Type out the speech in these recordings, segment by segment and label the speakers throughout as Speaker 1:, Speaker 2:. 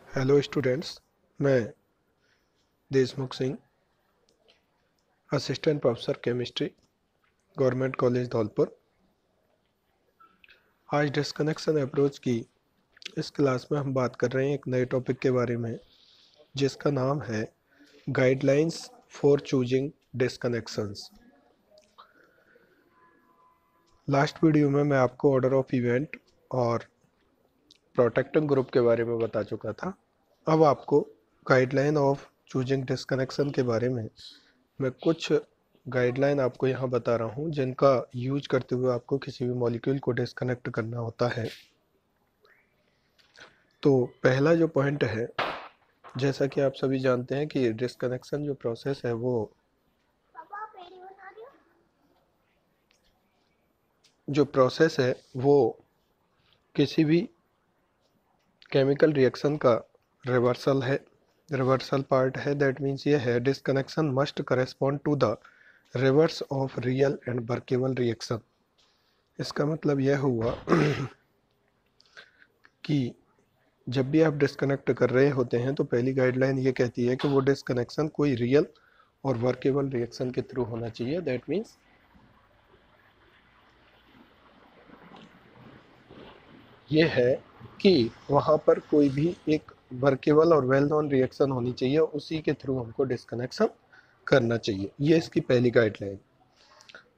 Speaker 1: Hello students, मैं Deshmukh Singh, assistant professor chemistry, government college Dholpur. आज disconnection approach की इस क्लास में हम बात कर रहे हैं एक नए टॉपिक के बारे में, जिसका नाम है guidelines for choosing disconnections. Last video में मैं आपको ऑर्डर ऑफ इवेंट और प्रोटेक्टिंग ग्रुप के बारे में बता चुका था। अब आपको गाइडलाइन ऑफ चूजिंग डिस्कनेक्शन के बारे में मैं कुछ गाइडलाइन आपको यहाँ बता रहा हूँ, जिनका यूज करते हुए आपको किसी भी मॉलिक्यूल को डिस्कनेक्ट करना होता है। तो पहला जो पॉइंट है, जैसा कि आप सभी जानते हैं कि डिस्कनेक्शन जो प्रोसेस है वो किसी भी केमिकल रिएक्शन का रिवर्सल है, रिवर्सल पार्ट है। दैट मीन्स ये है disconnection must correspond to the reverse of real and workable reaction. इसका मतलब यह हुआ कि जब भी आप डिस्कनेक्ट कर रहे होते हैं तो पहली गाइडलाइन ये कहती है कि वो डिस्कनेक्शन कोई रियल और वर्केबल रिएक्शन के थ्रू होना चाहिए। दैट मीन्स ये है कि वहाँ पर कोई भी एक वर्केबल और वेल नोन रिएक्शन होनी चाहिए, उसी के थ्रू हमको डिस्कनेक्शन करना चाहिए। ये इसकी पहली गाइडलाइन।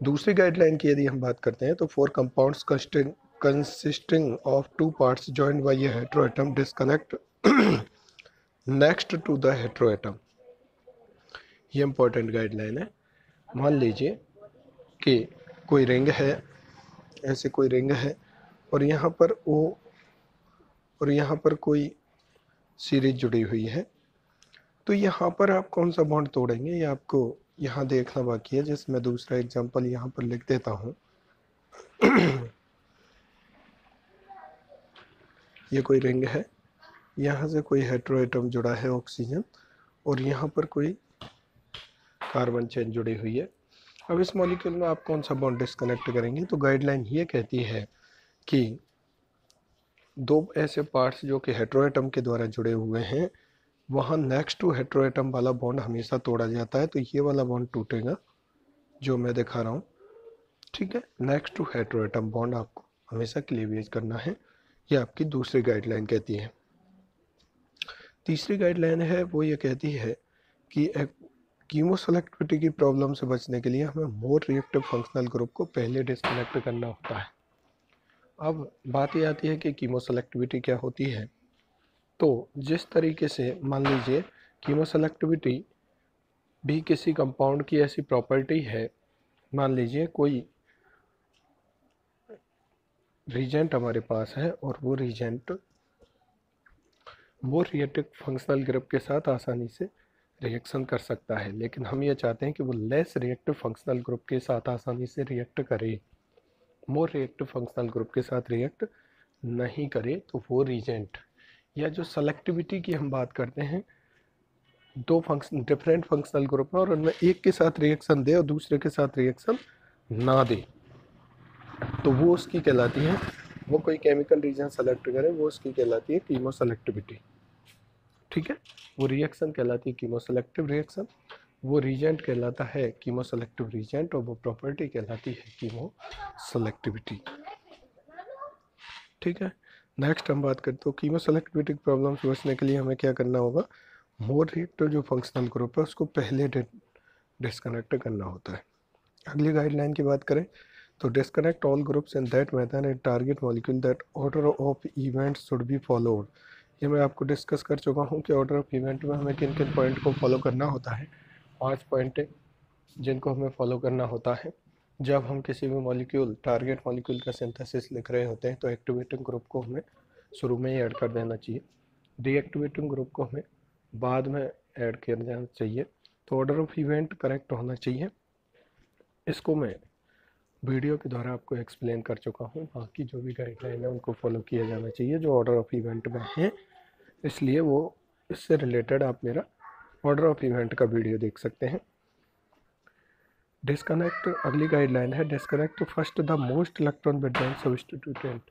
Speaker 1: दूसरी गाइडलाइन की यदि हम बात करते हैं तो for compounds consisting of two parts joined by a heteroatom disconnect next to the heteroatom। ये इंपॉर्टेंट गाइडलाइन है। मान लीजिए कि कोई रिंग है, ऐसे कोई रिंग है और यहाँ पर ओ और यहाँ पर कोई सीरीज जुड़ी हुई है, तो यहाँ पर आप कौन सा बॉन्ड तोड़ेंगे ये आपको यहाँ देखना बाकी है, जिसमें दूसरा एग्जांपल यहाँ पर लिख देता हूँ। ये कोई रिंग है, यहाँ से कोई हेटेरोएटम जुड़ा है ऑक्सीजन, और यहाँ पर कोई कार्बन चेन जुड़ी हुई है। अब इस मॉलिक्यूल में आप कौन सा बॉन्ड डिस्कनेक्ट करेंगे? तो गाइडलाइन ये कहती है कि दो ऐसे पार्ट्स जो कि हेटेरोएटम के द्वारा जुड़े हुए हैं, वहाँ नेक्स्ट टू हेटेरोएटम वाला बॉन्ड हमेशा तोड़ा जाता है। तो ये वाला बॉन्ड टूटेगा जो मैं दिखा रहा हूँ, ठीक है। नेक्स्ट टू हेटेरोएटम बॉन्ड आपको हमेशा क्लीवेज करना है, ये आपकी दूसरी गाइडलाइन कहती है। तीसरी गाइडलाइन है वो ये कहती है कि कीमोसेलेक्टिविटी की प्रॉब्लम से बचने के लिए हमें मोर रिएक्टिव फंक्शनल ग्रुप को पहले डिस्कनेक्ट करना होता है। अब बात ये आती है कि कीमोसेलेक्टिविटी क्या होती है। तो जिस तरीके से मान लीजिए कीमोसेलेक्टिविटी भी किसी कंपाउंड की ऐसी प्रॉपर्टी है, मान लीजिए कोई रीजेंट हमारे पास है और वो reagent more reactive functional group के साथ आसानी से रिएक्शन कर सकता है, लेकिन हम ये चाहते हैं कि वो लेस रिएक्टिव फंक्शनल ग्रुप के साथ आसानी से रिएक्ट करे, मोर रिएक्टिव फंक्शनल ग्रुप के साथ रिएक्ट नहीं करे। तो वो रीजेंट या जो सेलेक्टिविटी की हम बात करते हैं, दो फंक्शन डिफरेंट फंक्शनल ग्रुप में और उनमें एक के साथ रिएक्शन दे और दूसरे के साथ रिएक्शन ना दे, तो वो उसकी कहलाती है, वो कोई केमिकल रीजन सेलेक्ट करे वो उसकी कहलाती है कीमोसेलेक्टिविटी, ठीक है। वो रिएक्शन कहलाती है कीमोसेलेक्टिव रिएक्शन, वो रीजेंट कहलाता है कीमोसेलेक्टिव रीजेंट, और वो प्रॉपर्टी कहलाती है कीमोसेलेक्टिविटी, ठीक है। नेक्स्ट हम बात करते हैं कीमोसेलेक्टिविटी प्रॉब्लम से बचने के लिए हमें क्या करना होगा। मोर रिएक्टिव जो फंक्शनल ग्रुप है उसको पहले डिस्कनेक्ट करना होता है। अगली गाइडलाइन की बात करें तो disconnect all groups in that method and target molecule that order of events should be followed. ये मैं आपको डिस्कस कर चुका हूँ कि ऑर्डर ऑफ इवेंट में हमें किन किन पॉइंट को फॉलो करना होता है। 5 पॉइंट जिनको हमें फॉलो करना होता है जब हम किसी भी मॉलिक्यूल टारगेट मॉलिक्यूल का सिंथेसिस लिख रहे होते हैं। तो एक्टिवेटिंग ग्रुप को हमें शुरू में ही ऐड कर देना चाहिए, डीएक्टिवेटिंग ग्रुप को हमें बाद में ऐड कर देना चाहिए। तो ऑर्डर ऑफ इवेंट करेक्ट होना चाहिए। इसको मैं वीडियो के द्वारा आपको एक्सप्लेन कर चुका हूँ। बाकी जो भी गाइडलाइन है उनको फॉलो किया जाना चाहिए जो ऑर्डर ऑफ इवेंट में है, इसलिए वो इससे रिलेटेड आप मेरा ऑर्डर ऑफ इवेंट का वीडियो देख सकते हैं। डिस्कनेक्ट अगली गाइडलाइन है disconnect first the most electron withdrawing substituent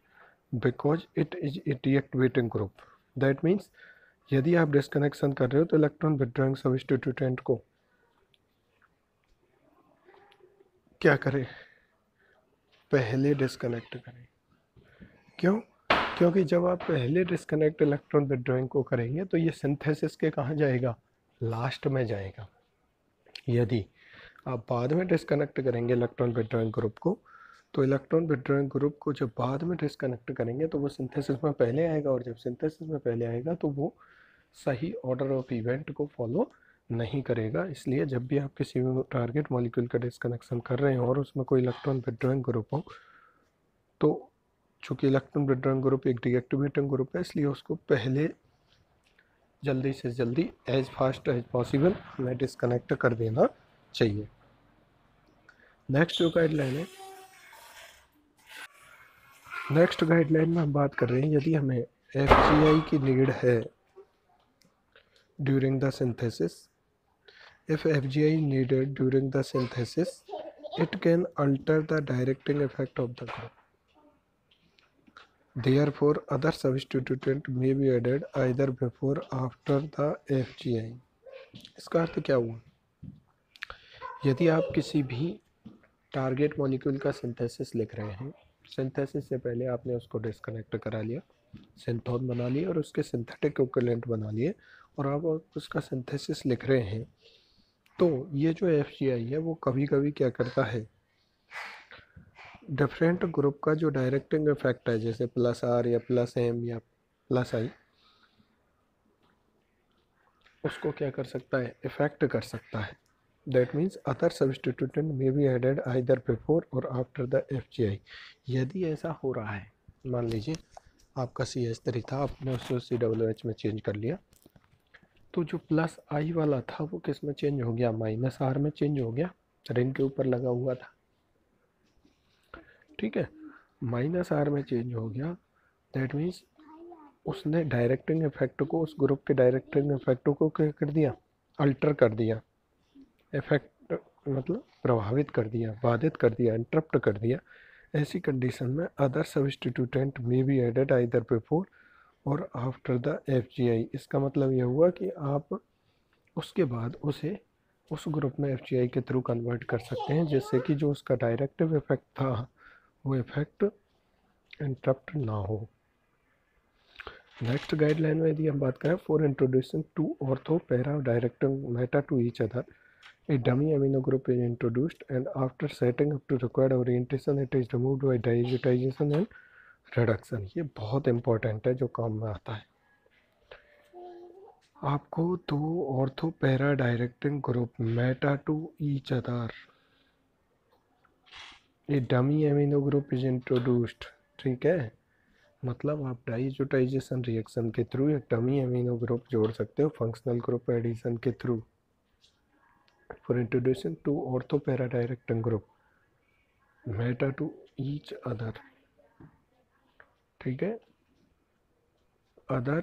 Speaker 1: because it is a deactivating group. That means यदि आप डिस्कनेक्शन कर रहे हो तो इलेक्ट्रॉन विड्रॉइंग सब्स्टिट्यूटेंट को क्या करें, पहले डिस्कनेक्ट करें। क्यों? क्योंकि जब आप पहले डिस्कनेक्ट इलेक्ट्रॉन विड्रॉइंग को करेंगे तो ये सिंथेसिस के कहाँ जाएगा, लास्ट में जाएगा। यदि आप बाद में डिस्कनेक्ट करेंगे इलेक्ट्रॉन विड्रॉइंग ग्रुप को, तो इलेक्ट्रॉन विड्रॉइंग ग्रुप को जब बाद में डिस्कनेक्ट करेंगे तो वो सिंथेसिस में पहले आएगा, और जब सिंथेसिस में पहले आएगा तो वो सही ऑर्डर ऑफ इवेंट को फॉलो नहीं करेगा। इसलिए जब भी आप किसी भी टारगेट मॉलिक्यूल का डिस्कनेक्शन कर रहे हैं और उसमें कोई इलेक्ट्रॉन विड्रॉइंग ग्रुप हो, तो चूँकि इलेक्ट्रॉन विड्रॉइंग ग्रुप एक डीएक्टिवेटिंग ग्रुप है, इसलिए उसको पहले जल्दी से जल्दी एज फास्ट एज पॉसिबल हमें डिस्कनेक्ट कर देना चाहिए। नेक्स्ट जो गाइडलाइन है, नेक्स्ट गाइडलाइन में हम बात कर रहे हैं यदि हमें FGI की नीड है during the synthesis, if FGI needed during the synthesis, it can alter the directing effect of the group. Therefore, other substituent may be added either before or after the FGI. इसका अर्थ क्या हुआ, यदि आप किसी भी target molecule का synthesis लिख रहे हैं, सिंथेसिस से पहले आपने उसको डिस्कनेक्ट करा लिया, सिंथोन बना लिए और उसके सिंथेटिक इक्विवेलेंट बना लिए, और आप उसका सिंथेसिस लिख रहे हैं, तो ये जो FGI है वो कभी कभी क्या करता है, डिफरेंट ग्रुप का जो डायरेक्टिंग इफेक्ट है, जैसे +R या +M या +I, उसको क्या कर सकता है, इफेक्ट कर सकता है। That means other substituent may be added either before और आफ्टर द FGI। यदि ऐसा हो रहा है, मान लीजिए आपका CH3 था, आपने उसको COOH में चेंज कर लिया, तो जो +I वाला था वो किस में चेंज हो गया, -R में चेंज हो गया, रिंग के ऊपर लगा हुआ था, ठीक है, -R में चेंज हो गया। दैट मीन्स उसने डायरेक्टिंग इफेक्ट को, उस ग्रुप के डायरेक्टिंग इफेक्ट को क्या कर दिया, अल्टर कर दिया, इफेक्ट मतलब प्रभावित कर दिया, बाधित कर दिया, इंटरप्ट कर दिया। ऐसी कंडीशन में other substituent may be added either before और आफ्टर द FGI। इसका मतलब यह हुआ कि आप उसके बाद उसे उस ग्रुप में FGI के थ्रू कन्वर्ट कर सकते हैं, जिससे कि जो उसका डायरेक्टिव इफेक्ट था वो इफेक्ट इंटरप्ट ना हो। नेक्स्ट गाइडलाइन में यदि हम बात करें, for introducing two ortho para directing meta to each other, a dummy amino group is introduced and after setting up to required orientation it is removed by diazotization and reduction। ये बहुत important है, जो काम में आता है। आपको दो ortho para directing group meta to each other, a dummy amino group is introduced, ठीक है, मतलब आप डाइजोटाइजेशन रिएक्शन के थ्रू एक डमी एमिनो ग्रुप जोड़ सकते हो फंक्शनल ग्रुप एडिशन के through. For introducing two ortho para directing group meta to each other, ठीक है, other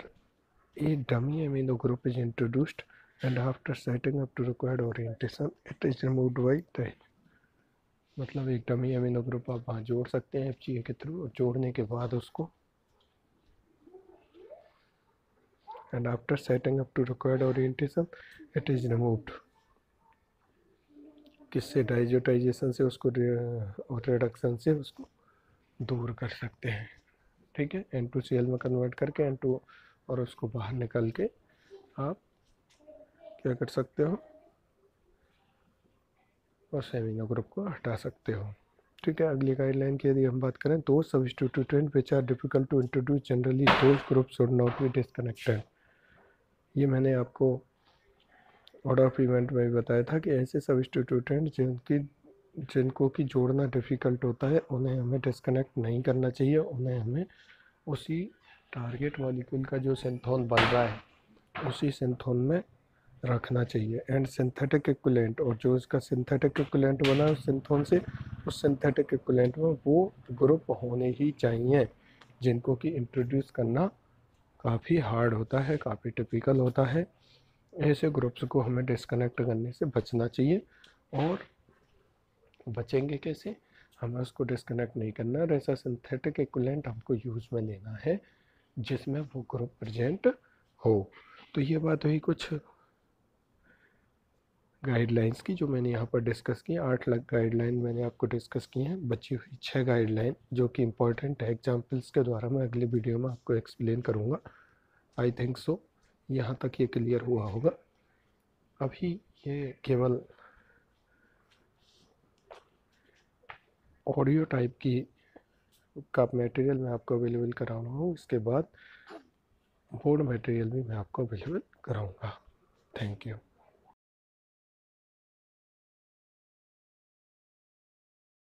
Speaker 1: a dummy amino group is introduced and after setting up to required orientation it is removed by the, मतलब एक dummy amino group आप वहाँ जोड़ सकते हैं FGA के थ्रू, और जोड़ने के बाद उसको and after setting up to required orientation it is removed, किससे, डाइजोटाइजेशन से उसको और रिडक्शन से उसको दूर कर सकते हैं, ठीक है, N2Cl में कन्वर्ट करके N2 और उसको बाहर निकल के आप क्या कर सकते हो, और सेमिनो ग्रुप को हटा सकते हो, ठीक है। अगली गाइडलाइन की यदि हम बात करें, दो substituent which are difficult to introduce generally those group should not be disconnected. ये मैंने आपको ऑर्डर ऑफ इवेंट में भी बताया था कि ऐसे सब्स्टिट्यूटेंट जिनको कि जोड़ना डिफ़िकल्ट होता है उन्हें हमें डिस्कनेक्ट नहीं करना चाहिए, उन्हें हमें उसी टारगेट मॉलिक्यूल का जो सिंथोन बन रहा है उसी सिंथोन में रखना चाहिए। एंड सिंथेटिक इक्विवेलेंट, और जो इसका सिंथेटिक इक्विवेलेंट बना उस सिंथोन से, उस सिंथेटिक इक्विवेलेंट में वो ग्रुप होने ही चाहिए जिनको कि इंट्रोड्यूस करना काफ़ी हार्ड होता है, काफ़ी टिपिकल होता है। ऐसे ग्रुप्स को हमें डिस्कनेक्ट करने से बचना चाहिए, और बचेंगे कैसे, हमें उसको डिस्कनेक्ट नहीं करना है, ऐसा सिंथेटिक इक्विवेलेंट हमको यूज़ में लेना है जिसमें वो ग्रुप प्रेजेंट हो। तो ये बात हुई कुछ गाइडलाइंस की जो मैंने यहाँ पर डिस्कस की। 8 लाख गाइडलाइन मैंने आपको डिस्कस की हैं। बची हुई 6 गाइडलाइन जो कि इम्पोर्टेंट है, एग्जाम्पल्स के द्वारा मैं अगले वीडियो में आपको एक्सप्लेन करूँगा। आई थिंक सो यहाँ तक ये क्लियर हुआ होगा। अभी ये केवल ऑडियो टाइप की का मटेरियल मैं आपको अवेलेबल करा रहा हूँ, इसके बाद बोर्ड मटेरियल भी मैं आपको अवेलेबल कराऊँगा। Thank you.